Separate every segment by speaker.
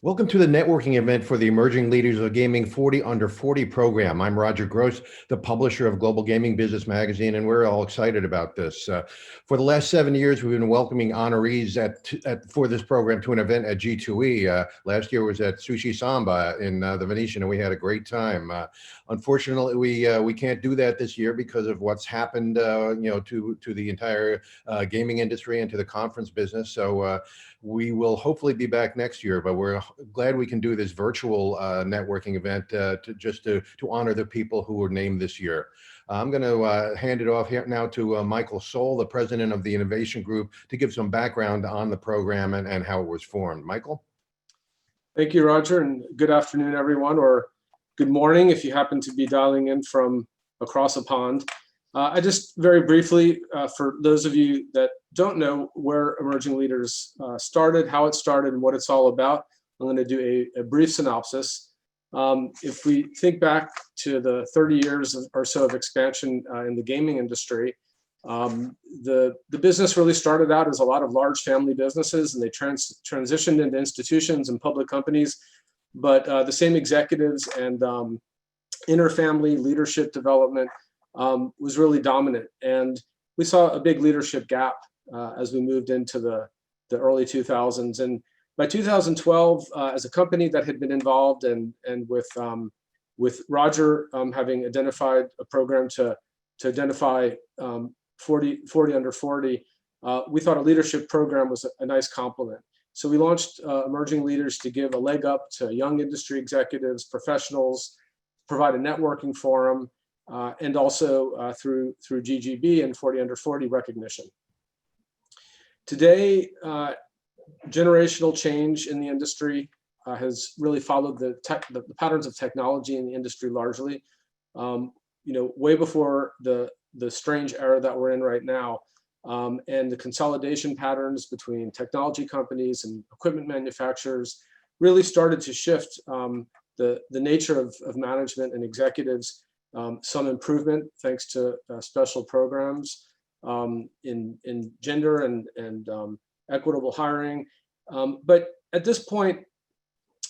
Speaker 1: Welcome to the networking event for the Emerging Leaders of Gaming 40 Under 40 program. I'm Roger Gross, the publisher of Global Gaming Business Magazine, and we're all excited about this. For the last 7 years, we've been welcoming honorees for this program to an event at G2E. Last year was at Sushi Samba in the Venetian, and we had a great time. Unfortunately, we can't do that this year because of what's happened, to the entire gaming industry and to the conference business. So we will hopefully be back next year, but we're glad we can do this virtual networking event to honor the people who were named this year. I'm going to hand it off here now to Michael Soul, the president of the Innovation Group, to give some background on the program and how it was formed. Michael?
Speaker 2: Thank you, Roger, and good afternoon, everyone, or good morning if you happen to be dialing in from across a pond. I just very briefly, for those of you that don't know where Emerging Leaders started, how it started, and what it's all about, I'm going to do a brief synopsis. If we think back to the 30 years or so of expansion in the gaming industry, the business really started out as a lot of large family businesses, and they transitioned into institutions and public companies. But the same executives and inter-family leadership development was really dominant. And we saw a big leadership gap as we moved into the early 2000s. And by 2012, as a company that had been involved and with Roger having identified a program to identify 40 under 40, we thought a leadership program was a nice complement. So we launched Emerging Leaders to give a leg up to young industry executives, professionals, provide a networking forum, and also through GGB and 40 under 40 recognition. Today, generational change in the industry has really followed the patterns of technology in the industry largely. Way before the strange era that we're in right now, and the consolidation patterns between technology companies and equipment manufacturers really started to shift the nature of management and executives. Some improvement thanks to special programs in gender and equitable hiring. But at this point,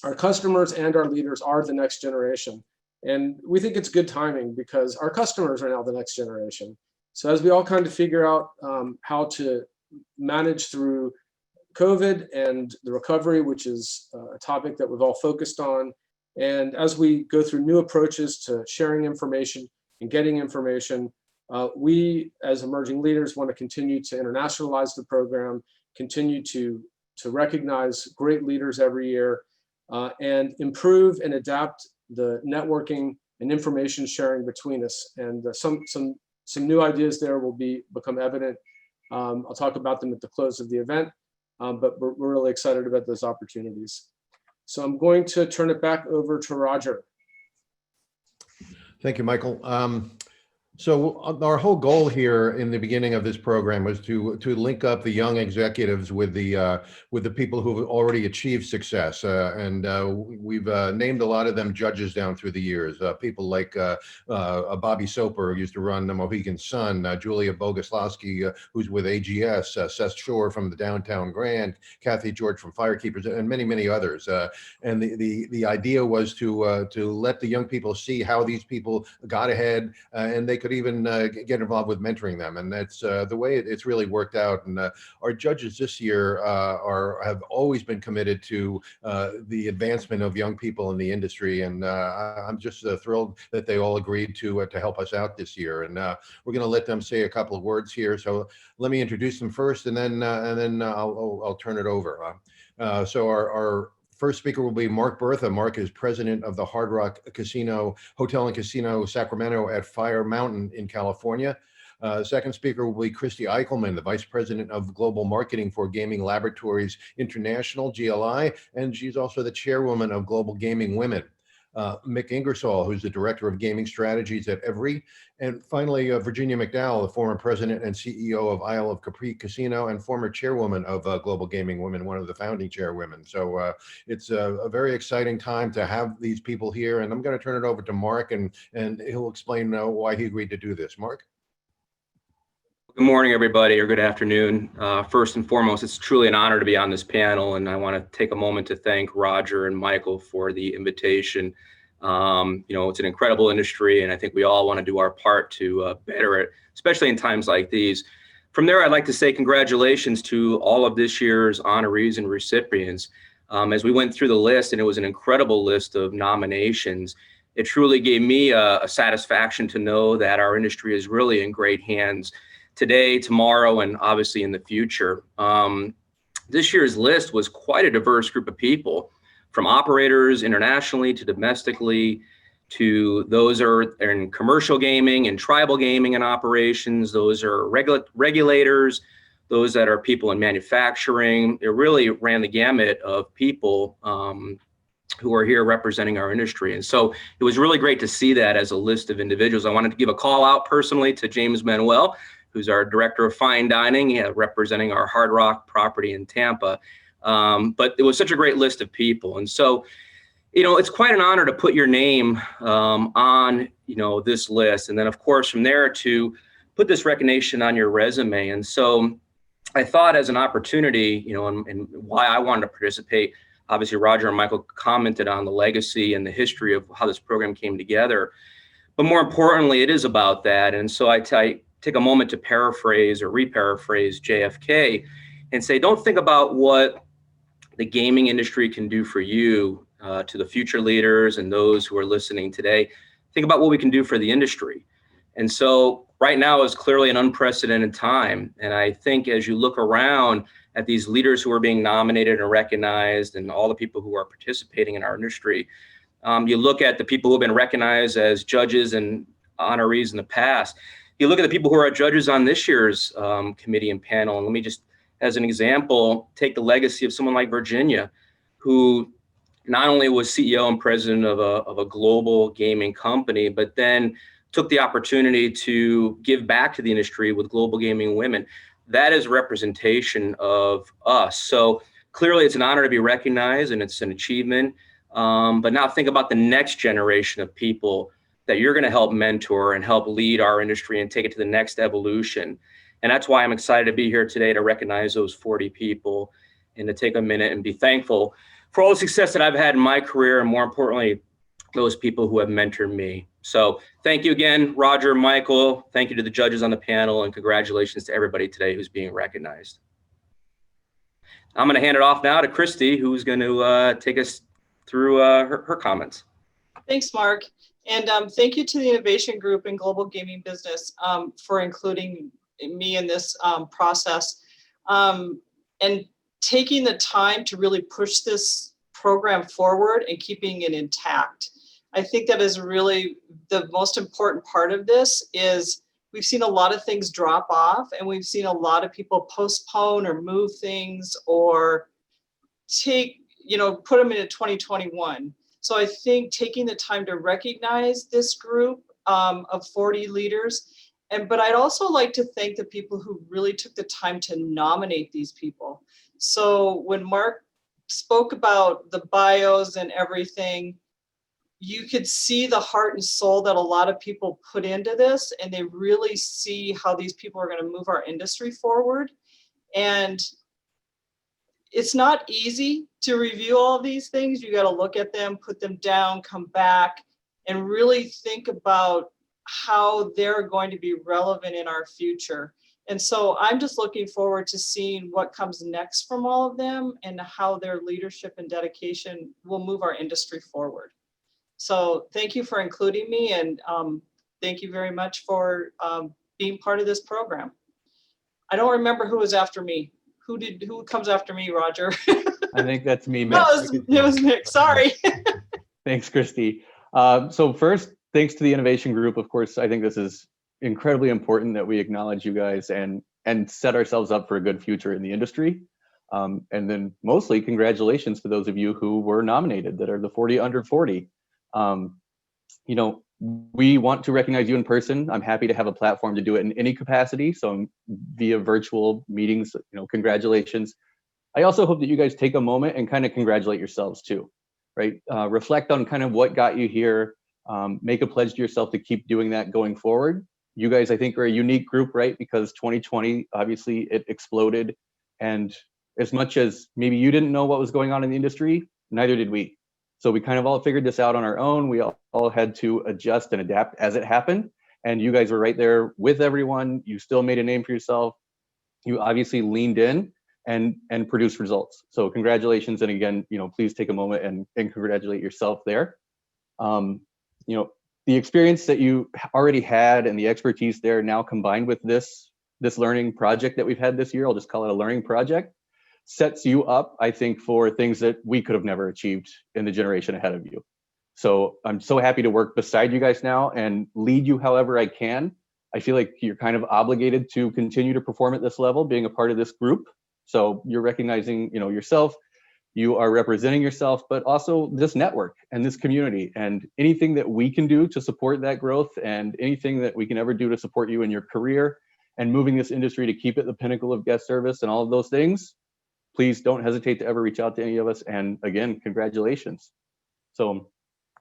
Speaker 2: our customers and our leaders are the next generation. And we think it's good timing because our customers are now the next generation. So as we all kind of figure out how to manage through COVID and the recovery, which is a topic that we've all focused on, and as we go through new approaches to sharing information and getting information, we as Emerging Leaders want to continue to internationalize the program, continue to recognize great leaders every year, and improve and adapt the networking and information sharing between us. And some new ideas there will become evident. I'll talk about them at the close of the event, but we're really excited about those opportunities. So I'm going to turn it back over to Roger.
Speaker 1: Thank you, Michael. So our whole goal here in the beginning of this program was to link up the young executives with the people who have already achieved success, and we've named a lot of them judges down through the years. People like Bobby Soper, who used to run the Mohegan Sun, Julia Bogoslawski, who's with AGS, Seth Shore from the Downtown Grand, Kathy George from Firekeepers, and many others. And the idea was to let the young people see how these people got ahead, and they could even get involved with mentoring them, and that's the way it's really worked out. And our judges this year have always been committed to the advancement of young people in the industry, and I'm just thrilled that they all agreed to help us out this year. And we're going to let them say a couple of words here. So let me introduce them first, and then I'll turn it over. So our first speaker will be Mark Bertha. Mark is president of the Hard Rock Hotel and Casino Sacramento at Fire Mountain in California. Second speaker will be Christy Eichelman, the vice president of global marketing for Gaming Laboratories International, GLI, and she's also the chairwoman of Global Gaming Women. Mick Ingersoll, who's the director of gaming strategies at Every, and finally Virginia McDowell, the former president and CEO of Isle of Capri Casino and former chairwoman of Global Gaming Women, one of the founding chairwomen. So it's a very exciting time to have these people here, and I'm going to turn it over to Mark, and he'll explain why he agreed to do this. Mark?
Speaker 3: Good morning, everybody, or good afternoon. First and foremost, it's truly an honor to be on this panel, and I want to take a moment to thank Roger and Michael for the invitation. It's an incredible industry, and I think we all want to do our part to better it, especially in times like these. From there, I'd like to say congratulations to all of this year's honorees and recipients. As we went through the list, and it was an incredible list of nominations, it truly gave me a satisfaction to know that our industry is really in great hands today, tomorrow, and obviously in the future. This year's list was quite a diverse group of people, from operators internationally to domestically, to those are in commercial gaming and tribal gaming and operations. Those are regulators, those that are people in manufacturing. It really ran the gamut of people who are here representing our industry. And so it was really great to see that as a list of individuals. I wanted to give a call out personally to James Manuel, who's our director of fine dining, representing our Hard Rock property in Tampa. But it was such a great list of people. And so, it's quite an honor to put your name on, this list. And then of course, from there to put this recognition on your resume. And so I thought as an opportunity, and why I wanted to participate, obviously Roger and Michael commented on the legacy and the history of how this program came together. But more importantly, it is about that. And so I take a moment to paraphrase or re-paraphrase JFK and say, don't think about what the gaming industry can do for you, to the future leaders and those who are listening today. Think about what we can do for the industry. And so right now is clearly an unprecedented time. And I think as you look around at these leaders who are being nominated and recognized and all the people who are participating in our industry, you look at the people who have been recognized as judges and honorees in the past. You look at the people who are judges on this year's committee and panel, and let me just, as an example, take the legacy of someone like Virginia, who not only was CEO and president of a global gaming company, but then took the opportunity to give back to the industry with Global Gaming Women. That is representation of us. So clearly it's an honor to be recognized and it's an achievement. But now think about the next generation of people that you're going to help mentor and help lead our industry and take it to the next evolution. And that's why I'm excited to be here today to recognize those 40 people and to take a minute and be thankful for all the success that I've had in my career, and more importantly, those people who have mentored me. So thank you again, Roger, Michael. Thank you to the judges on the panel, and congratulations to everybody today who's being recognized. I'm going to hand it off now to Christy, who's going to take us through her comments.
Speaker 4: Thanks, Mark. And thank you to the Innovation Group and Global Gaming Business for including me in this process and taking the time to really push this program forward and keeping it intact. I think that is really the most important part of this. Is we've seen a lot of things drop off, and we've seen a lot of people postpone or move things or put them into 2021. So I think taking the time to recognize this group of 40 leaders, but I'd also like to thank the people who really took the time to nominate these people. So when Mark spoke about the bios and everything, you could see the heart and soul that a lot of people put into this, and they really see how these people are going to move our industry forward. And it's not easy to review all of these things. You got to look at them, put them down, come back, and really think about how they're going to be relevant in our future. And so I'm just looking forward to seeing what comes next from all of them and how their leadership and dedication will move our industry forward. So thank you for including me, and thank you very much for being part of this program. I don't remember who was after me. Who comes after me, Roger?
Speaker 5: I think that's me, Mick.
Speaker 4: No, it was Mick, sorry.
Speaker 5: Thanks, Christy. So first, thanks to the Innovation Group. Of course, I think this is incredibly important that we acknowledge you guys and set ourselves up for a good future in the industry. And then mostly congratulations to those of you who were nominated that are the 40 under 40. We want to recognize you in person. I'm happy to have a platform to do it in any capacity. So via virtual meetings, congratulations. I also hope that you guys take a moment and kind of congratulate yourselves too, right? Reflect on kind of what got you here. Make a pledge to yourself to keep doing that going forward. You guys, I think, are a unique group, right? Because 2020, obviously, it exploded. And as much as maybe you didn't know what was going on in the industry, neither did we. So we kind of all figured this out on our own. We all had to adjust and adapt as it happened. And you guys were right there with everyone. You still made a name for yourself. You obviously leaned in and produced results. So congratulations. And again, please take a moment and congratulate yourself there. The experience that you already had and the expertise there now combined with this learning project that we've had this year, I'll just call it a learning project, sets you up, I think, for things that we could have never achieved in the generation ahead of you. So I'm so happy to work beside you guys now and lead you however I can. I feel like you're kind of obligated to continue to perform at this level, being a part of this group. So you're recognizing, yourself, you are representing yourself, but also this network and this community, and anything that we can do to support that growth and anything that we can ever do to support you in your career and moving this industry to keep it the pinnacle of guest service and all of those things, please don't hesitate to ever reach out to any of us. And again, congratulations. So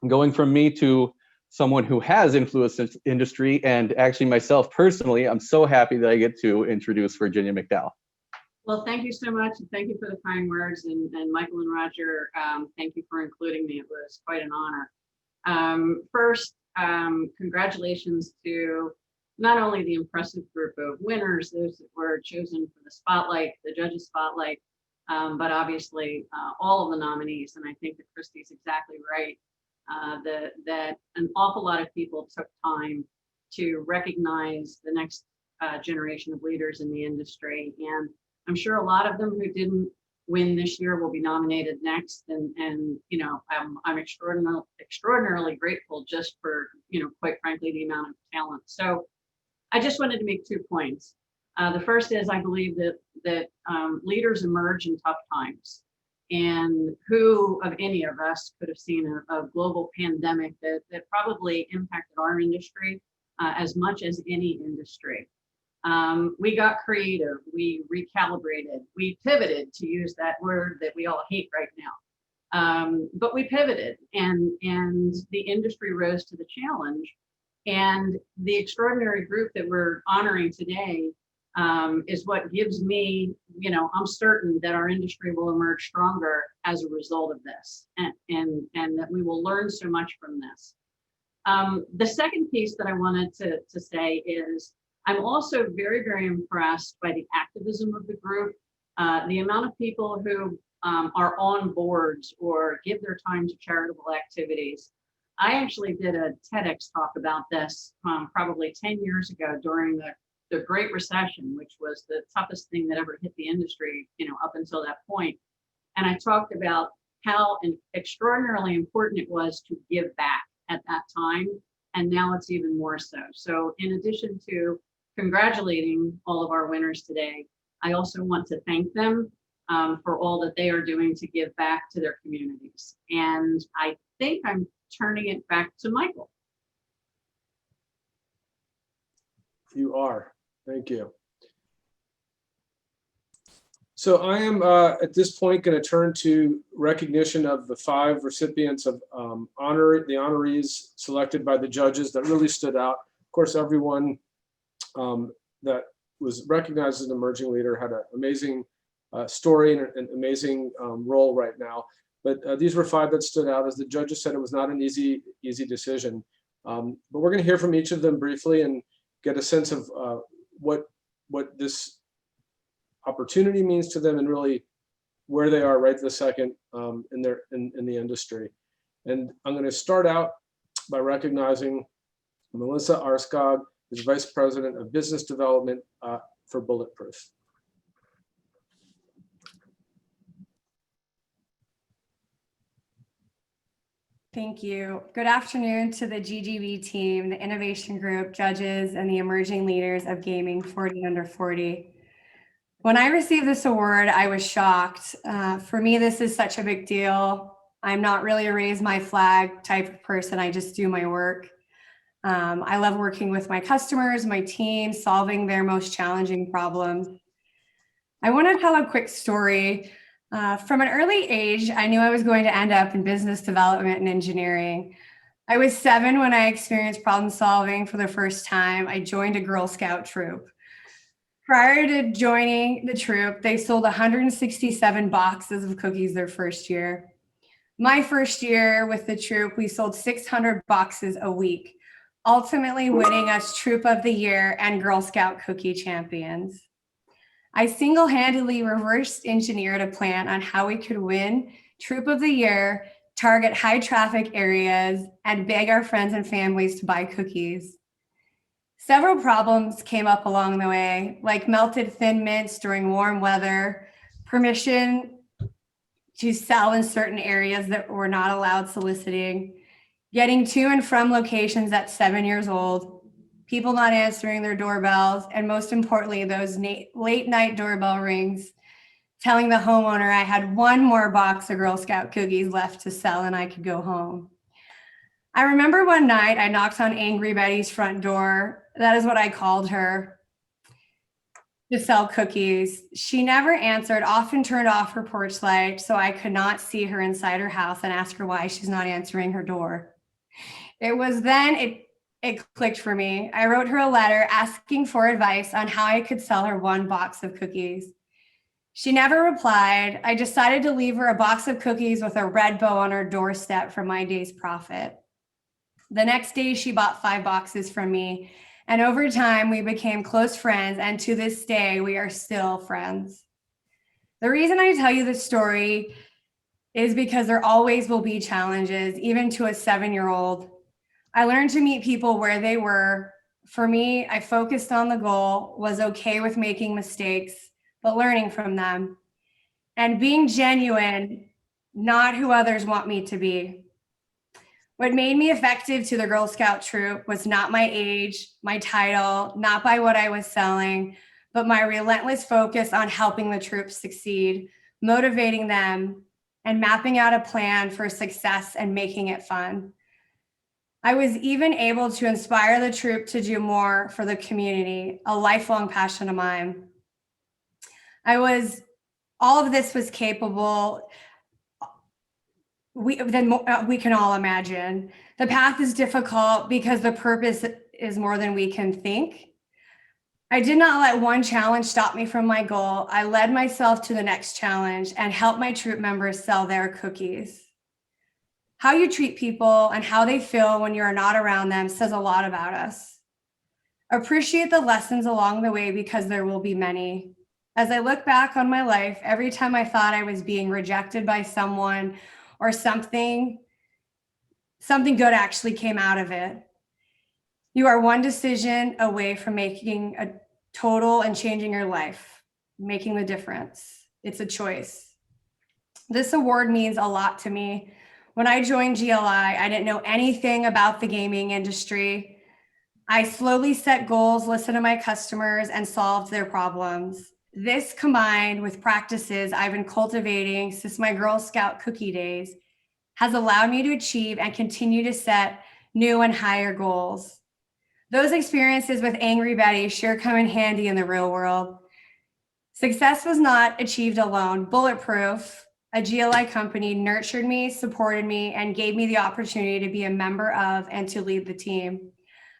Speaker 5: going from me to someone who has influenced this industry, and actually myself personally, I'm so happy that I get to introduce Virginia McDowell.
Speaker 6: Well, thank you so much, and thank you for the kind words, and Michael and Roger, thank you for including me. It was quite an honor. First, congratulations to not only the impressive group of winners, those that were chosen for the spotlight, the judges spotlight, but obviously all of the nominees. And I think that Christy's exactly right, that an awful lot of people took time to recognize the next generation of leaders in the industry. And I'm sure a lot of them who didn't win this year will be nominated next. And I'm extraordinarily grateful just for, quite frankly, the amount of talent. So I just wanted to make 2 points. The first is I believe that leaders emerge in tough times. And who of any of us could have seen a global pandemic that probably impacted our industry as much as any industry. We got creative, we recalibrated, we pivoted, to use that word that we all hate right now. But we pivoted, and the industry rose to the challenge. And the extraordinary group that we're honoring today is what gives me, I'm certain that our industry will emerge stronger as a result of this, and that we will learn so much from this. The second piece that I wanted to say is, I'm also very, very impressed by the activism of the group, the amount of people who are on boards or give their time to charitable activities. I actually did a TEDx talk about this probably 10 years ago during the Great Recession, which was the toughest thing that ever hit the industry, up until that point. And I talked about how extraordinarily important it was to give back at that time. And now it's even more so. So in addition to congratulating all of our winners today, I also want to thank them for all that they are doing to give back to their communities. And I think I'm turning it back to Michael.
Speaker 2: You are. Thank you. So I am at this point going to turn to recognition of the 5 recipients of the honorees selected by the judges that really stood out. Of course, everyone that was recognized as an emerging leader had an amazing story and an amazing role right now. But these were 5 that stood out. As the judges said, it was not an easy decision. But we're going to hear from each of them briefly and get a sense of what this opportunity means to them and really where they are right this second in the industry. And I'm going to start out by recognizing Melissa Arskog, who's Vice President of Business Development for Bulletproof.
Speaker 7: Thank you. Good afternoon to the GGB team, the innovation group, judges, and the emerging leaders of gaming 40 under 40. When I received this award, I was shocked. For me, this is such a big deal. I'm not really a raise my flag type of person. I just do my work. I love working with my customers, my team, solving their most challenging problems. I want to tell a quick story. From an early age, I knew I was going to end up in business development and engineering. I was 7 when I experienced problem solving for the first time. I joined a Girl Scout troop. Prior to joining the troop, they sold 167 boxes of cookies their first year. My first year with the troop, we sold 600 boxes a week, ultimately winning us Troop of the Year and Girl Scout Cookie Champions. I single-handedly reverse engineered a plan on how we could win Troop of the Year, target high traffic areas, and beg our friends and families to buy cookies. Several problems came up along the way, like melted Thin Mints during warm weather, permission to sell in certain areas that were not allowed soliciting, getting to and from locations at 7 years old, people not answering their doorbells, and most importantly, those late night doorbell rings telling the homeowner I had 1 more box of Girl Scout cookies left to sell and I could go home. I remember one night I knocked on Angry Betty's front door. That is what I called her, to sell cookies. She never answered, often turned off her porch light so I could not see her inside her house and ask her why she's not answering her door. It was then it clicked for me. I wrote her a letter asking for advice on how I could sell her 1 box of cookies. She never replied. I decided to leave her a box of cookies with a red bow on her doorstep for my day's profit. The next day, she bought 5 boxes from me, and over time, we became close friends, and to this day, we are still friends. The reason I tell you this story is because there always will be challenges, even to a 7-year-old. I learned to meet people where they were. For me, I focused on the goal, was okay with making mistakes, but learning from them, and being genuine, not who others want me to be. What made me effective to the Girl Scout troop was not my age, my title, not by what I was selling, but my relentless focus on helping the troops succeed, motivating them, and mapping out a plan for success and making it fun. I was even able to inspire the troop to do more for the community, a lifelong passion of mine. All of this was capable. We can all imagine. The path is difficult because the purpose is more than we can think. I did not let one challenge stop me from my goal. I led myself to the next challenge and helped my troop members sell their cookies. How you treat people and how they feel when you are not around them says a lot about us. Appreciate the lessons along the way because there will be many. As I look back on my life, every time I thought I was being rejected by someone or something good actually came out of it. You are one decision away from making a total and changing your life, making the difference. It's a choice. This award means a lot to me. When I joined GLI, I didn't know anything about the gaming industry. I slowly set goals, listened to my customers, and solved their problems. This, combined with practices I've been cultivating since my Girl Scout cookie days, has allowed me to achieve and continue to set new and higher goals. Those experiences with Angry Betty sure come in handy in the real world. Success was not achieved alone. Bulletproof, a GLI company, nurtured me, supported me, and gave me the opportunity to be a member of and to lead the team.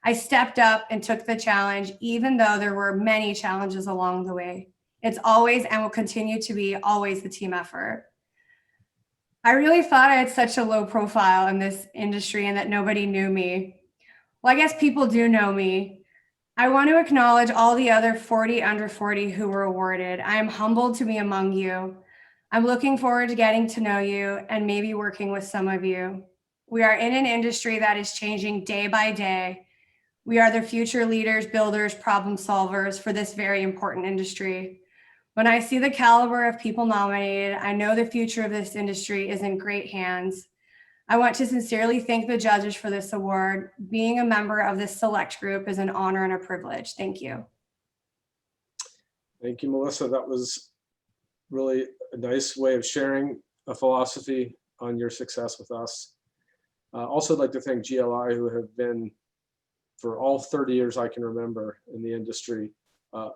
Speaker 7: I stepped up and took the challenge, even though there were many challenges along the way. It's always and will continue to be always the team effort. I really thought I had such a low profile in this industry and that nobody knew me. Well, I guess people do know me. I want to acknowledge all the other 40 under 40 who were awarded. I am humbled to be among you. I'm looking forward to getting to know you and maybe working with some of you. We are in an industry that is changing day by day. We are the future leaders, builders, problem solvers for this very important industry. When I see the caliber of people nominated, I know the future of this industry is in great hands. I want to sincerely thank the judges for this award. Being a member of this select group is an honor and a privilege. Thank you.
Speaker 2: Thank you, Melissa. That was really a nice way of sharing a philosophy on your success with us. Also, I'd like to thank GLI, who have been, for all 30 years I can remember in the industry, a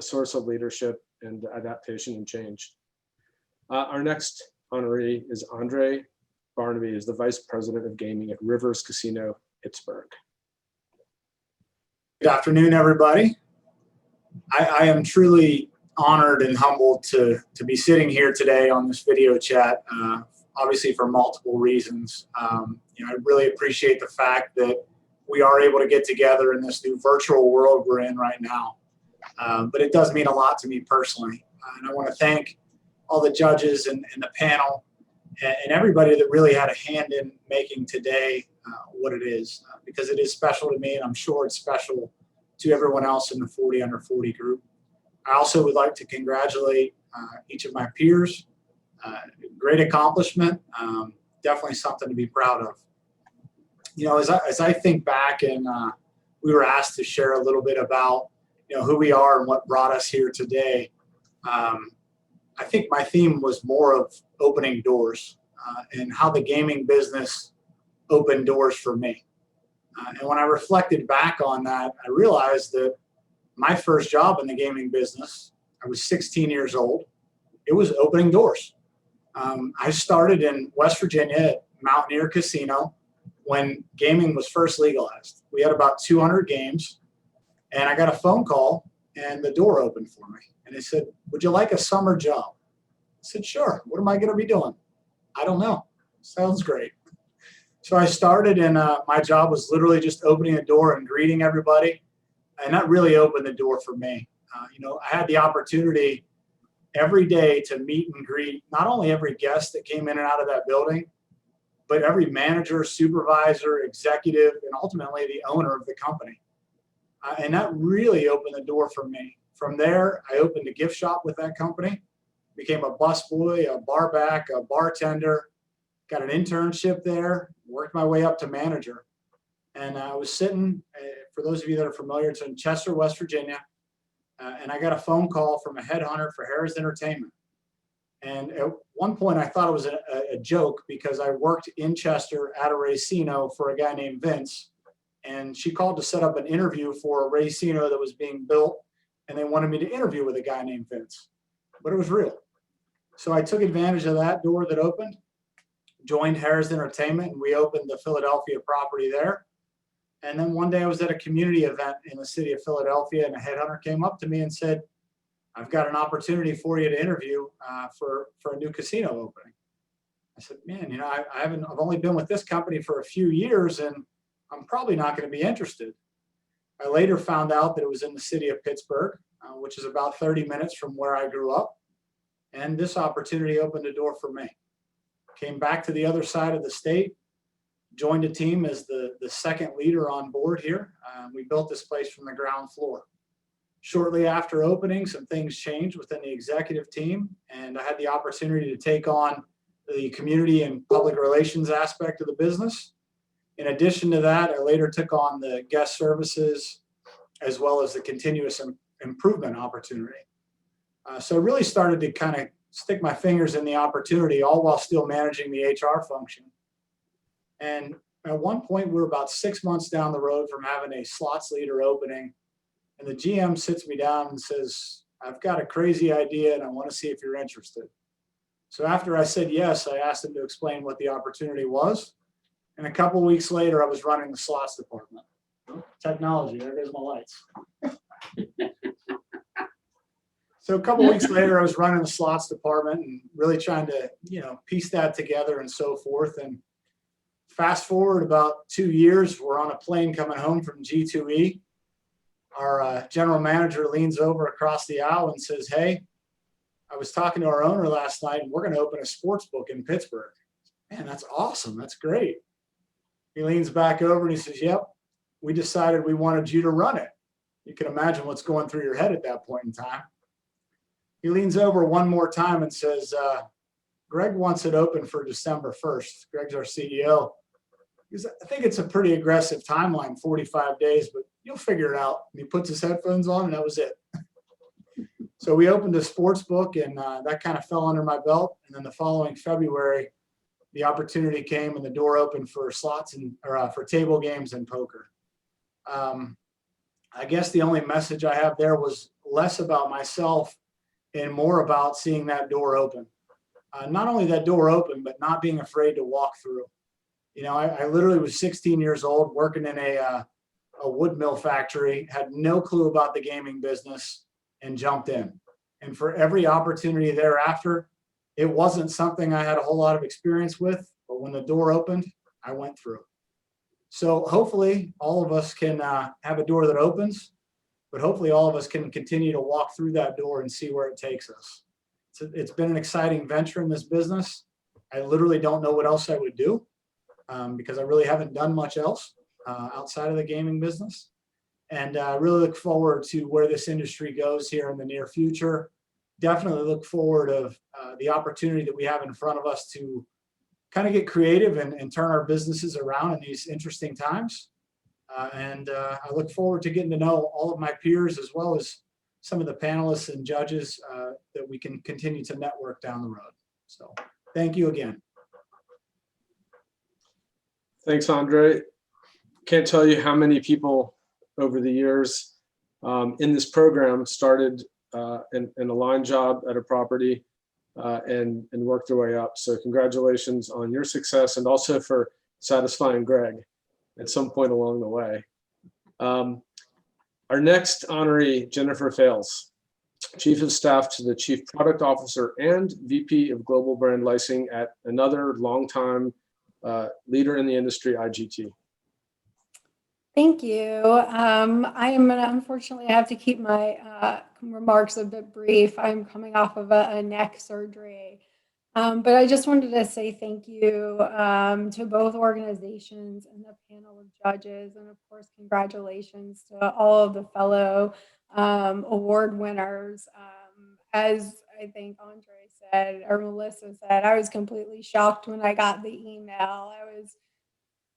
Speaker 2: source of leadership and adaptation and change. Our next honoree is Andre Barnaby is the Vice President of Gaming at Rivers Casino, Pittsburgh.
Speaker 8: Good afternoon, everybody. I am truly honored and humbled to be sitting here today on this video chat, obviously for multiple reasons. I really appreciate the fact that we are able to get together in this new virtual world we're in right now. But it does mean a lot to me personally. And I want to thank all the judges and the panel and everybody that really had a hand in making today what it is, because it is special to me, and I'm sure it's special to everyone else in the 40 under 40 group. I also would like to congratulate each of my peers. Great accomplishment, definitely something to be proud of. As I think back, and we were asked to share a little bit about who we are and what brought us here today. I think my theme was more of opening doors and how the gaming business opened doors for me. And when I reflected back on that, I realized that my first job in the gaming business, I was 16 years old. It was opening doors. I started in West Virginia at Mountaineer Casino when gaming was first legalized. We had about 200 games, and I got a phone call, and the door opened for me. And they said, "Would you like a summer job?" I said, "Sure. What am I going to be doing?" "I don't know." "Sounds great." So I started, and my job was literally just opening a door and greeting everybody. And that really opened the door for me. I had the opportunity every day to meet and greet not only every guest that came in and out of that building, but every manager, supervisor, executive, and ultimately the owner of the company. And that really opened the door for me. From there, I opened a gift shop with that company, became a busboy, a bar back, a bartender, got an internship there, worked my way up to manager. And I was sitting, for those of you that are familiar, it's in Chester, West Virginia. And I got a phone call from a headhunter for Harris Entertainment. And at one point I thought it was a joke because I worked in Chester at a racino for a guy named Vince. And she called to set up an interview for a racino that was being built. And they wanted me to interview with a guy named Vince, but it was real. So I took advantage of that door that opened, joined Harris Entertainment, and we opened the Philadelphia property there. And then one day I was at a community event in the city of Philadelphia, and a headhunter came up to me and said, "I've got an opportunity for you to interview for a new casino opening." I said, "Man, I've only been with this company for a few years, and I'm probably not going to be interested." I later found out that it was in the city of Pittsburgh, which is about 30 minutes from where I grew up. And this opportunity opened a door for me. Came back to the other side of the state, joined a team as the second leader on board here. We built this place from the ground floor. Shortly after opening, some things changed within the executive team, and I had the opportunity to take on the community and public relations aspect of the business. In addition to that, I later took on the guest services as well as the continuous improvement opportunity. So I really started to kind of stick my fingers in the opportunity, all while still managing the HR function. And at one point, we were about 6 months down the road from having a slots leader opening. And the GM sits me down and says, "I've got a crazy idea and I want to see if you're interested." So after I said yes, I asked him to explain what the opportunity was. And a couple of weeks later, I was running the slots department. Technology, there goes my lights. So a couple of weeks later, I was running the slots department and really trying to, piece that together and so forth. And fast forward about 2 years, we're on a plane coming home from G2E. Our general manager leans over across the aisle and says, "Hey, I was talking to our owner last night, and we're going to open a sports book in Pittsburgh." "Man, that's awesome. That's great." He leans back over and he says, "Yep, we decided we wanted you to run it." You can imagine what's going through your head at that point in time. He leans over one more time and says, "Greg wants it open for December 1st. Greg's our CEO. He goes, "I think it's a pretty aggressive timeline, 45 days, but you'll figure it out." And he puts his headphones on, and that was it. So we opened a sports book, and that kind of fell under my belt. And then the following February, the opportunity came and the door opened for slots or for table games and poker. I guess the only message I have there was less about myself and more about seeing that door open. not only that door open, but not being afraid to walk through. You know, I literally was 16 years old working in a wood mill factory, had no clue about the gaming business, and jumped in. And for every opportunity thereafter, it wasn't something I had a whole lot of experience with, but when the door opened, I went through. So hopefully all of us can have a door that opens, but hopefully all of us can continue to walk through that door and see where it takes us. It's been an exciting venture in this business. I literally don't know what else I would do because I really haven't done much else outside of the gaming business. And I really look forward to where this industry goes here in the near future. Definitely look forward of the opportunity that we have in front of us to kind of get creative and turn our businesses around in these interesting times. I look forward to getting to know all of my peers as well as some of the panelists and judges that we can continue to network down the road. So thank you again.
Speaker 2: Thanks, Andre. Can't tell you how many people over the years in this program started in a line job at a property and worked their way up. So congratulations on your success and also for satisfying Greg at some point along the way. Our next honoree, Jennifer Fales, Chief of Staff to the Chief Product Officer and VP of Global Brand Licensing at another longtime leader in the industry, IGT.
Speaker 9: Thank you. I am going to unfortunately have to keep my remarks a bit brief. I'm coming off of a neck surgery. But I just wanted to say thank you to both organizations and the panel of judges. And of course, congratulations to all of the fellow award winners. As I think Andre said, or Melissa said, I was completely shocked when I got the email.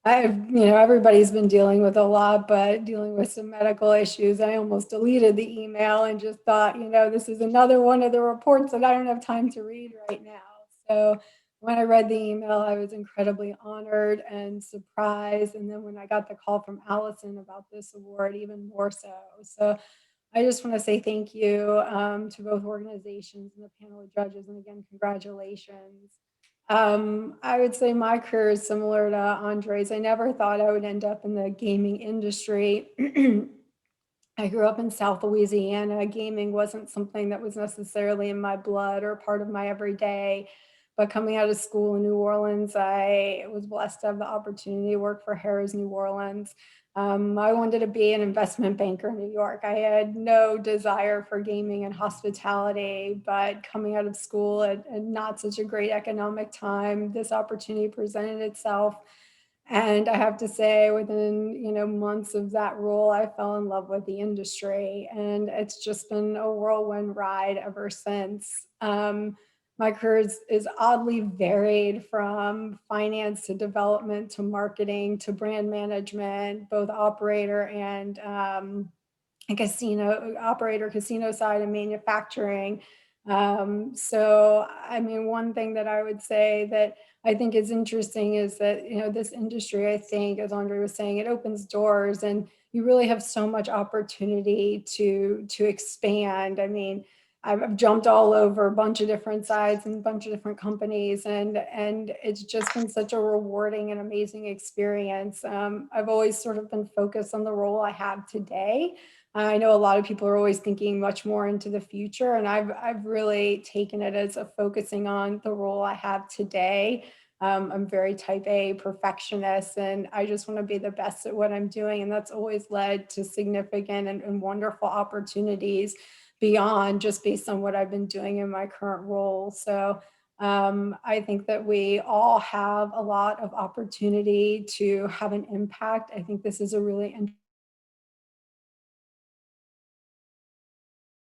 Speaker 9: Everybody's been dealing with a lot, but dealing with some medical issues. I almost deleted the email and just thought, this is another one of the reports that I don't have time to read right now. So when I read the email, I was incredibly honored and surprised. And then when I got the call from Allison about this award, even more so. So I just want to say thank you to both organizations and the panel of judges. And again, congratulations. I would say my career is similar to Andre's. I never thought I would end up in the gaming industry. I grew up in South Louisiana. Gaming wasn't something that was necessarily in my blood or part of my everyday. But coming out of school in New Orleans, I was blessed to have the opportunity to work for Harrah's New Orleans. I wanted to be an investment banker in New York. I had no desire for gaming and hospitality, but coming out of school at not such a great economic time, this opportunity presented itself. And I have to say, within months of that role, I fell in love with the industry, and it's just been a whirlwind ride ever since. My career is oddly varied, from finance to development to marketing to brand management, both operator and casino side and manufacturing. So, one thing that I would say that I think is interesting is that, this industry, I think, as Andre was saying, it opens doors and you really have so much opportunity to expand. I've jumped all over a bunch of different sides and a bunch of different companies, and it's just been such a rewarding and amazing experience. I've always sort of been focused on the role I have today. I know a lot of people are always thinking much more into the future, and I've really taken it as a focusing on the role I have today. I'm very type A perfectionist, and I just want to be the best at what I'm doing. And that's always led to significant and wonderful opportunities beyond just based on what I've been doing in my current role. So I think that we all have a lot of opportunity to have an impact. I think this is a really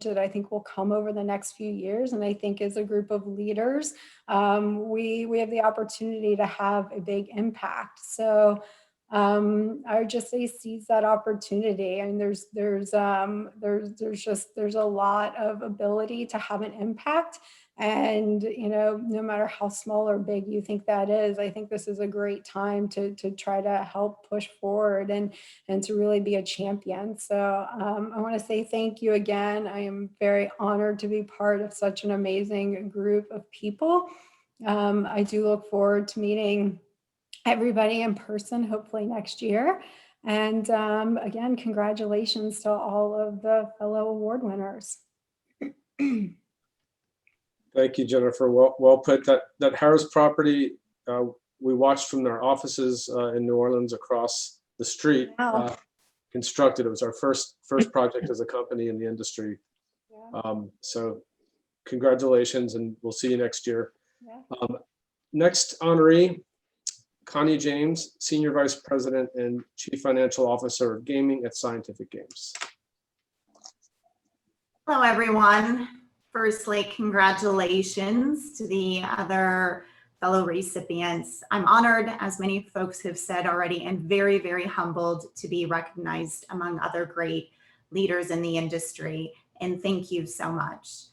Speaker 9: that I think will come over the next few years. And I think as a group of leaders, we have the opportunity to have a big impact. So I would just say seize that opportunity. There's a lot of ability to have an impact. And, no matter how small or big you think that is, I think this is a great time to try to help push forward and to really be a champion. So I want to say thank you again. I am very honored to be part of such an amazing group of people. I do look forward to meeting everybody in person, hopefully next year. And again, congratulations to all of the fellow award winners.
Speaker 2: Thank you, Jennifer. Well put. That Harris property, we watched from their offices in New Orleans across the street.
Speaker 9: Wow.
Speaker 2: Constructed. It was our first project as a company in the industry.
Speaker 9: Yeah.
Speaker 2: So congratulations, and we'll see you next year.
Speaker 9: Yeah.
Speaker 2: Next honoree, Connie James, Senior Vice President and Chief Financial Officer of Gaming at Scientific Games.
Speaker 10: Hello, everyone. Firstly, congratulations to the other fellow recipients. I'm honored, as many folks have said already, and very, very humbled to be recognized among other great leaders in the industry. And thank you so much.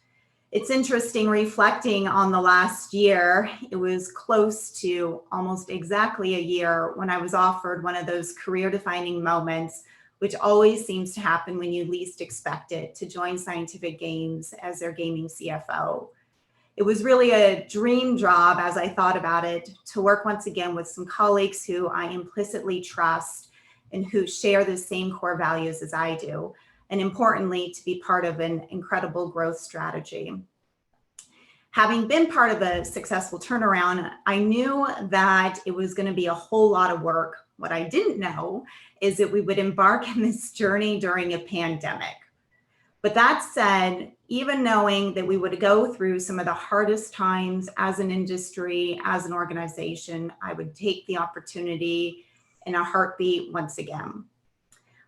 Speaker 10: It's interesting reflecting on the last year. It was close to almost exactly a year when I was offered one of those career-defining moments, which always seems to happen when you least expect it, to join Scientific Games as their gaming CFO. It was really a dream job, as I thought about it, to work once again with some colleagues who I implicitly trust and who share the same core values as I do. And importantly, to be part of an incredible growth strategy. Having been part of a successful turnaround, I knew that it was going to be a whole lot of work. What I didn't know is that we would embark on this journey during a pandemic. But that said, even knowing that we would go through some of the hardest times as an industry, as an organization, I would take the opportunity in a heartbeat once again.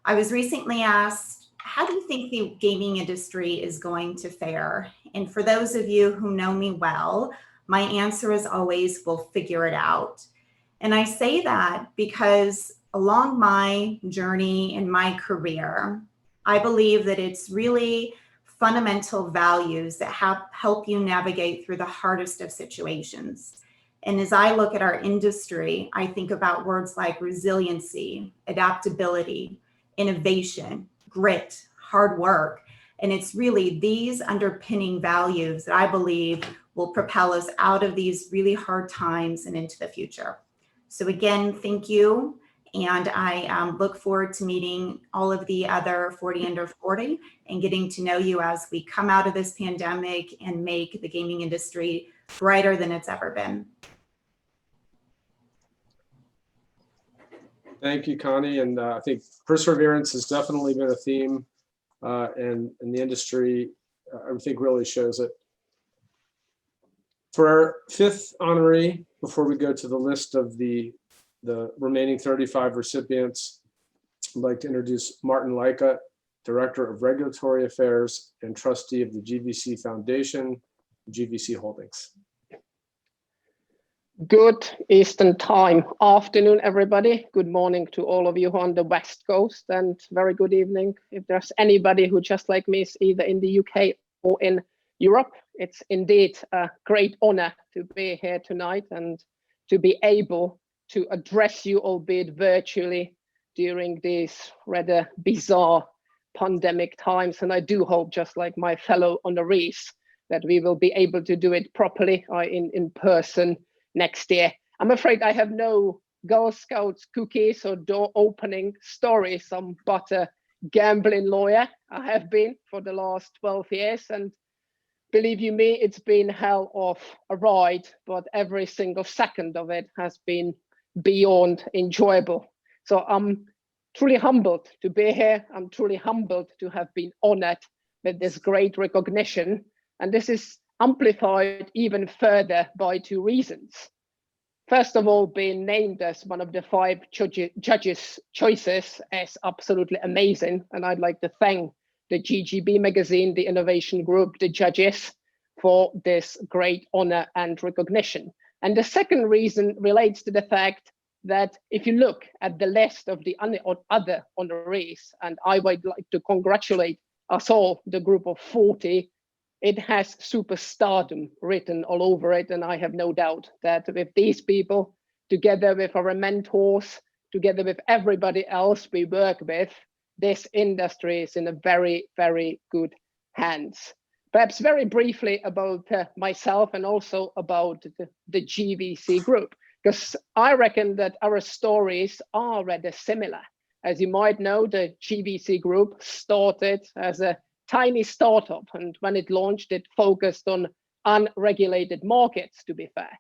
Speaker 10: I was recently asked, how do you think the gaming industry is going to fare? And for those of you who know me well, my answer is always, we'll figure it out. And I say that because along my journey in my career, I believe that it's really fundamental values that help you navigate through the hardest of situations. And as I look at our industry, I think about words like resiliency, adaptability, innovation, grit, hard work. And it's really these underpinning values that I believe will propel us out of these really hard times and into the future. So again, thank you. And I look forward to meeting all of the other 40 under 40 and getting to know you as we come out of this pandemic and make the gaming industry brighter than it's ever been.
Speaker 2: Thank you, Connie. And I think perseverance has definitely been a theme and the industry, I think, really shows it. For our fifth honoree, before we go to the list of the remaining 35 recipients, I'd like to introduce Martin Leica, Director of Regulatory Affairs and Trustee of the GVC Foundation, GVC Holdings.
Speaker 11: Good Eastern Time afternoon, everybody. Good morning to all of you on the West Coast, and very good evening if there's anybody who, just like me, is either in the UK or in Europe. It's indeed a great honor to be here tonight and to be able to address you, albeit virtually, during these rather bizarre pandemic times. And I do hope, just like my fellow honorees, that we will be able to do it properly in person next year. I'm afraid I have no Girl Scouts cookies or door opening stories. I'm but a gambling lawyer. I have been for the last 12 years. And believe you me, it's been hell of a ride, but every single second of it has been beyond enjoyable. So I'm truly humbled to be here. I'm truly humbled to have been honored with this great recognition. And this is amplified even further by two reasons. First of all, being named as one of the 5 judges' choices is absolutely amazing. And I'd like to thank the GGB magazine, the innovation group, the judges for this great honor and recognition. And the second reason relates to the fact that if you look at the list of the other honorees, and I would like to congratulate us all, the group of 40, it has superstardom written all over it. And I have no doubt that with these people, together with our mentors, together with everybody else we work with, this industry is in a very, very good hands. Perhaps very briefly about myself and also about the GVC group, because I reckon that our stories are rather similar. As you might know, the GVC group started as a tiny startup, and when it launched, it focused on unregulated markets, to be fair.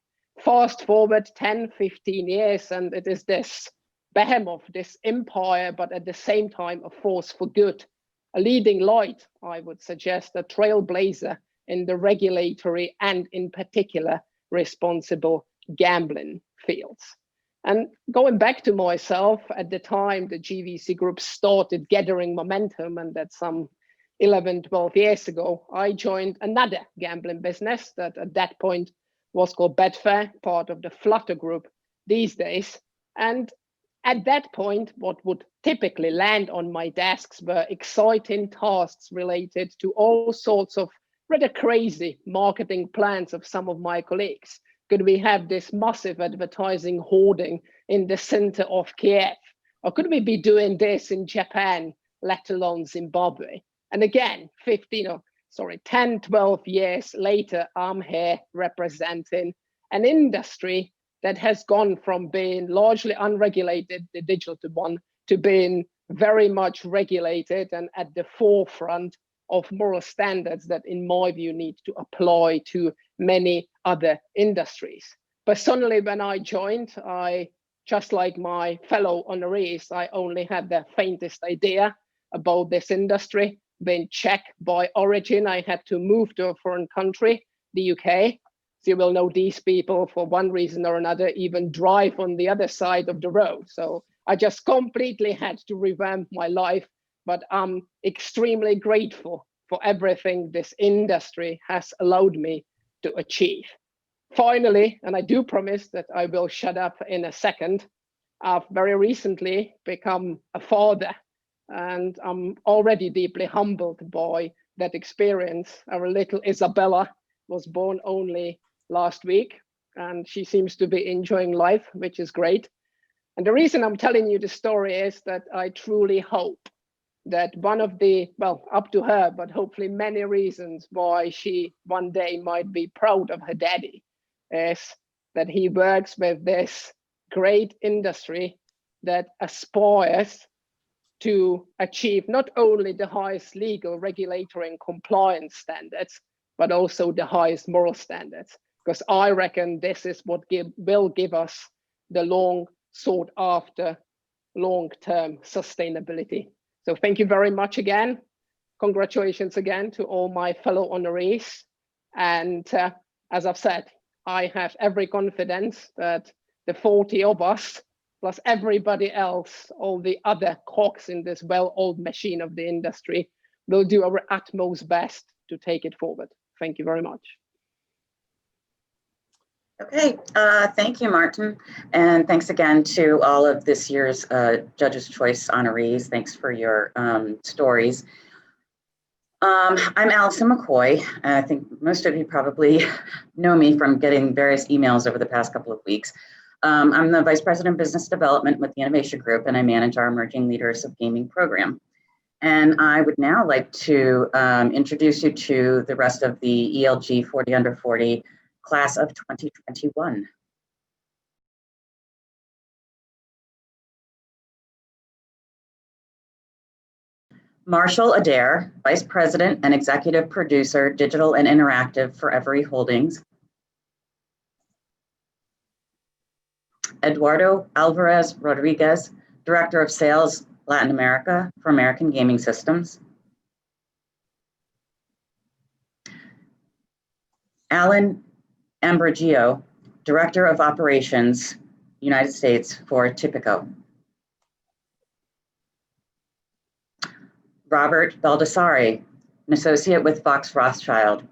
Speaker 11: Fast forward 10, 15 years, and it is this behemoth, this empire, but at the same time, a force for good, a leading light, I would suggest, a trailblazer in the regulatory and in particular responsible gambling fields. And going back to myself, at the time the GVC group started gathering momentum, and that's some 11, 12 years ago, I joined another gambling business that at that point was called Betfair, part of the Flutter group these days. And at that point, what would typically land on my desks were exciting tasks related to all sorts of rather crazy marketing plans of some of my colleagues. Could we have this massive advertising hoarding in the center of Kiev? Or could we be doing this in Japan, let alone Zimbabwe? And again, 10, 12 years later, I'm here representing an industry that has gone from being largely unregulated, the digital one, to being very much regulated and at the forefront of moral standards that, in my view, need to apply to many other industries. Personally, when I joined, just like my fellow honorees, I only had the faintest idea about this industry. Being Czech by origin, I had to move to a foreign country, the UK. So you will know these people for one reason or another, even drive on the other side of the road. So I just completely had to revamp my life, but I'm extremely grateful for everything this industry has allowed me to achieve. Finally, and I do promise that I will shut up in a second, I've very recently become a father, and I'm already deeply humbled by that experience. Our little Isabella was born only last week, and she seems to be enjoying life, which is great. And the reason I'm telling you the story is that I truly hope that one of the, well, up to her, but hopefully many reasons why she one day might be proud of her daddy is that he works with this great industry that aspires to achieve not only the highest legal, regulatory, and compliance standards, but also the highest moral standards. Because I reckon this is what will give us the long sought after long-term sustainability. So thank you very much again. Congratulations again to all my fellow honorees. And as I've said, I have every confidence that the 40 of us, plus everybody else, all the other cogs in this well-oiled machine of the industry, will do our utmost best to take it forward. Thank you very much.
Speaker 12: Okay, thank you, Martin. And thanks again to all of this year's Judges' Choice honorees. Thanks for your stories. I'm Allison McCoy. I think most of you probably know me from getting various emails over the past couple of weeks. I'm the Vice President of Business Development with the Innovation Group, and I manage our Emerging Leaders of Gaming program. And I would now like to introduce you to the rest of the ELG 40 under 40 class of 2021. Marshall Adair, Vice President and Executive Producer, Digital and Interactive for Every Holdings. Eduardo Alvarez Rodriguez, Director of Sales, Latin America for American Gaming Systems. Alan Ambrogio, Director of Operations, United States for Tipico. Robert Baldassare, an associate with Fox Rothschild.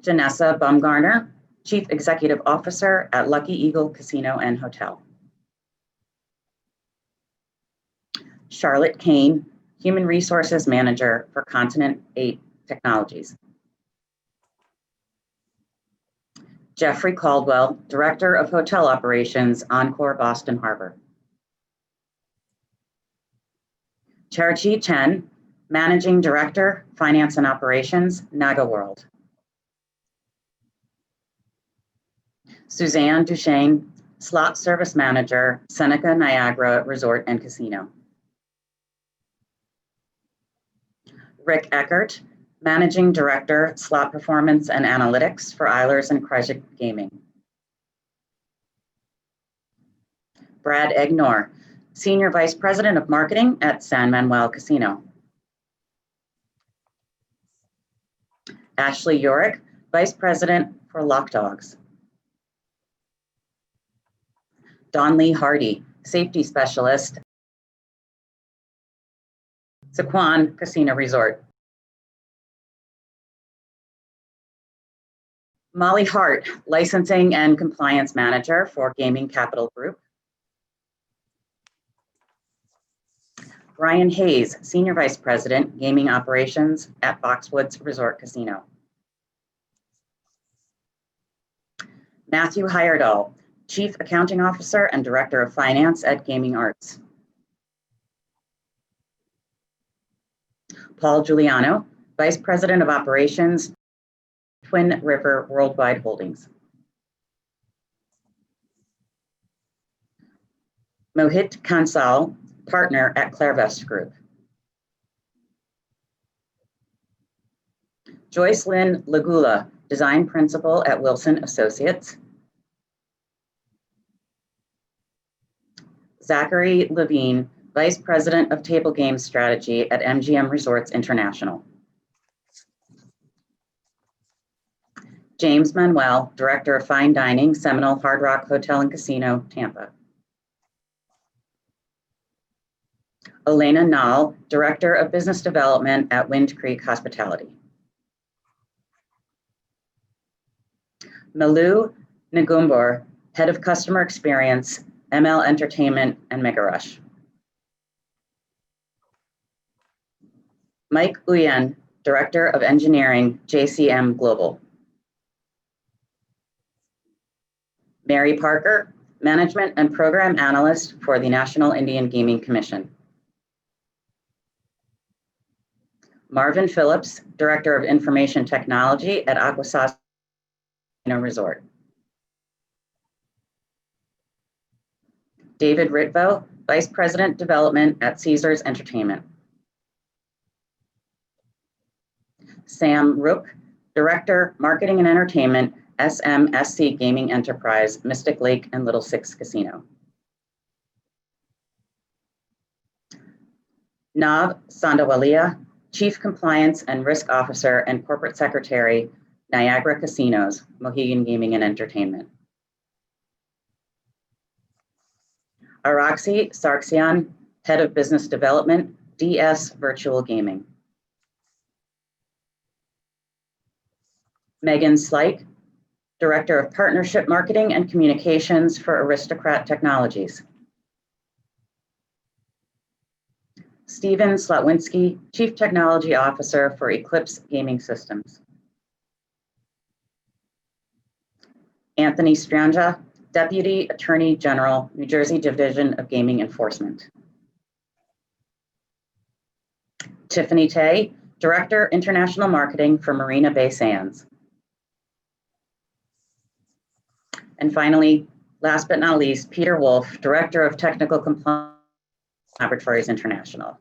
Speaker 12: Janessa Baumgartner, Chief Executive Officer at Lucky Eagle Casino and Hotel. Charlotte Kane, Human Resources Manager for Continent 8 Technologies. Jeffrey Caldwell, Director of Hotel Operations, Encore Boston Harbor. Charachi Chen, Managing Director, Finance and Operations, Naga World. Suzanne Duchesne, Slot Service Manager, Seneca Niagara Resort and Casino. Rick Eckert, Managing Director, Slot Performance and Analytics for Eilers and Krejcik Gaming. Brad Egnor, Senior Vice President of Marketing at San Manuel Casino. Ashley Yorick, Vice President for Lock Dogs. Don Lee Hardy, Safety Specialist, Sequan Casino Resort. Molly Hart, Licensing and Compliance Manager for Gaming Capital Group. Brian Hayes, Senior Vice President, Gaming Operations at Foxwoods Resort Casino. Matthew Heyerdahl, Chief Accounting Officer and Director of Finance at Gaming Arts. Paul Giuliano, Vice President of Operations, Twin River Worldwide Holdings. Mohit Kansal, Partner at Clairvest Group. Joyce Lynn Lagula, Design Principal at Wilson Associates. Zachary Levine, Vice President of Table Games Strategy at MGM Resorts International. James Manuel, Director of Fine Dining, Seminole Hard Rock Hotel and Casino, Tampa. Elena Nall, Director of Business Development at Wind Creek Hospitality. Malu Nagumbor, Head of Customer Experience, ML Entertainment and Mega Rush. Mike Uyen, Director of Engineering, JCM Global. Mary Parker, Management and Program Analyst for the National Indian Gaming Commission. Marvin Phillips, Director of Information Technology at Aguasas Resort. David Ritvo, Vice President Development at Caesars Entertainment. Sam Rook, Director, Marketing and Entertainment, SMSC Gaming Enterprise, Mystic Lake and Little Six Casino. Nav Sandawalia, Chief Compliance and Risk Officer and Corporate Secretary, Niagara Casinos, Mohegan Gaming and Entertainment. Araxi Sarksian, Head of Business Development, DS Virtual Gaming. Megan Slike, Director of Partnership Marketing and Communications for Aristocrat Technologies. Steven Slotwinski, Chief Technology Officer for Eclipse Gaming Systems. Anthony Stranja, Deputy Attorney General, New Jersey Division of Gaming Enforcement. Tiffany Tay, Director, International Marketing for Marina Bay Sands. And finally, last but not least, Peter Wolf, Director of Technical Compliance Laboratories International.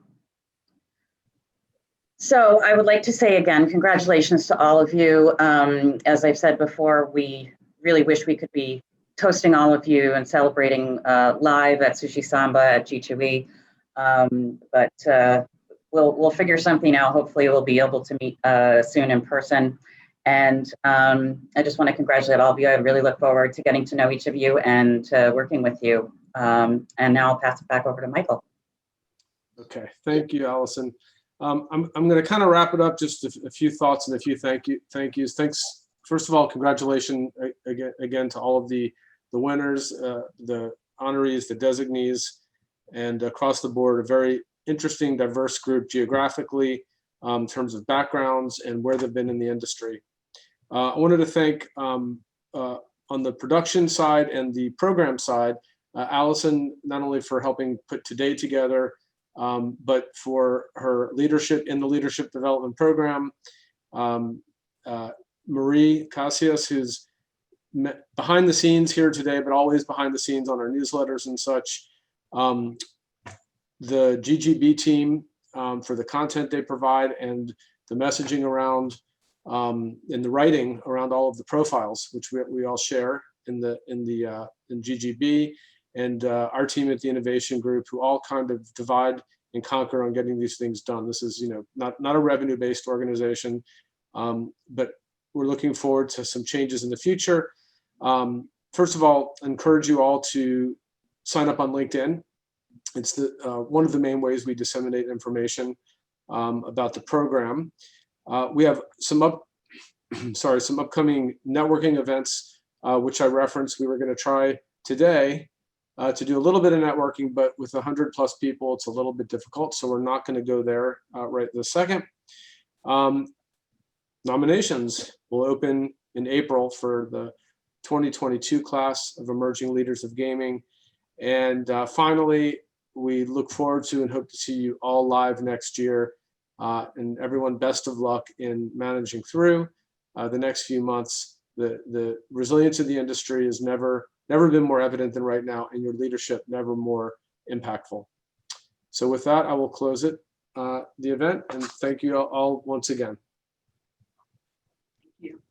Speaker 12: So I would like to say again, congratulations to all of you. As I've said before, we really wish we could be toasting all of you and celebrating live at Sushi Samba at G2E. But we'll figure something out. Hopefully we'll be able to meet soon in person. And I just want to congratulate all of you. I really look forward to getting to know each of you and working with you. And now I'll pass it back over to Michael.
Speaker 2: Okay, thank you, Allison. I'm going to kind of wrap it up. Just a few thoughts and a few thank yous. Thanks. First of all, congratulations again to all of the winners, the honorees, the designees, and across the board, a very interesting, diverse group geographically, in terms of backgrounds and where they've been in the industry. I wanted to thank on the production side and the program side, Allison, not only for helping put today together, but for her leadership in the leadership development program. Marie Casillas, who's behind the scenes here today, but always behind the scenes on our newsletters and such. The GGB team for the content they provide and the messaging around and the writing around all of the profiles, which we all share in GGB, and our team at the Innovation Group, who all kind of divide and conquer on getting these things done. This is, not a revenue-based organization, but we're looking forward to some changes in the future. First of all, I encourage you all to sign up on LinkedIn. It's one of the main ways we disseminate information about the program. We have some upcoming networking events, which I referenced. We were going to try today to do a little bit of networking, but with 100+ people, it's a little bit difficult. So we're not going to go there right this second. Nominations will open in April for the 2022 class of Emerging Leaders of Gaming. And finally, we look forward to and hope to see you all live next year. And everyone, best of luck in managing through the next few months. The resilience of the industry has never been more evident than right now, and your leadership never more impactful. So with that, I will close it, the event, and thank you all once again.
Speaker 10: Thank you.